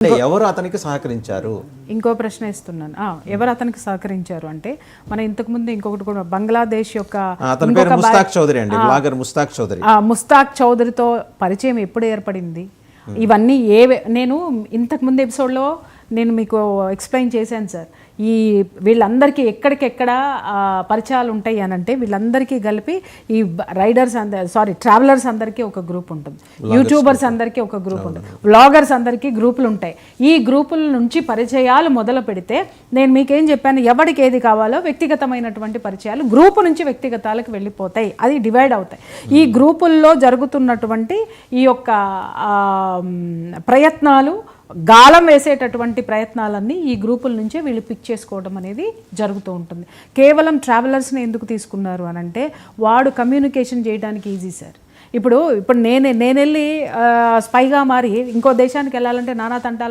ఎవరు అతనికి సహకరించారు? ఇంకో ప్రశ్న ఇస్తున్నాను. ఎవరు అతనికి సహకరించారు అంటే, మన ఇంతకుముందు ఇంకొకటి కూడా బంగ్లాదేశ్ యొక్క అతని పేరు ముస్తాక్ చౌదరి అండి, బ్లాగర్ ముస్తాక్ చౌదరి. ముస్తాక్ చౌదరితో పరిచయం ఎప్పుడు ఏర్పడింది? ఇవన్నీ నేను ఇంతకుముందు ఎపిసోడ్లో నేను మీకు ఎక్స్ప్లెయిన్ చేశాను సార్. ఈ వీళ్ళందరికీ ఎక్కడికెక్కడ పరిచయాలు ఉంటాయి అని అంటే, వీళ్ళందరికీ కలిపి ఈ రైడర్స్ ట్రావెలర్స్ అందరికీ ఒక గ్రూప్ ఉంటుంది, యూట్యూబర్స్ అందరికీ ఒక గ్రూప్ ఉంటుంది, వ్లాగర్స్ అందరికీ గ్రూపులు ఉంటాయి. ఈ గ్రూపుల నుంచి పరిచయాలు మొదలు పెడితే, నేను మీకేం చెప్పాను, ఎవరికి ఏది కావాలో వ్యక్తిగతమైనటువంటి పరిచయాలు గ్రూపు నుంచి వ్యక్తిగతాలకు వెళ్ళిపోతాయి, అది డివైడ్ అవుతాయి. ఈ గ్రూపుల్లో జరుగుతున్నటువంటి ఈ యొక్క ప్రయత్నాలు, గాలం వేసేటటువంటి ప్రయత్నాలన్నీ ఈ గ్రూపుల నుంచే వీళ్ళు పిక్ చేసుకోవడం అనేది జరుగుతూ ఉంటుంది. కేవలం ట్రావెలర్స్ని ఎందుకు తీసుకున్నారు అని అంటే, వాడు కమ్యూనికేషన్ చేయడానికి ఈజీ సార్. ఇప్పుడు నేను వెళ్ళి స్పైగా మారి ఇంకో దేశానికి వెళ్ళాలంటే నానా తంటాలు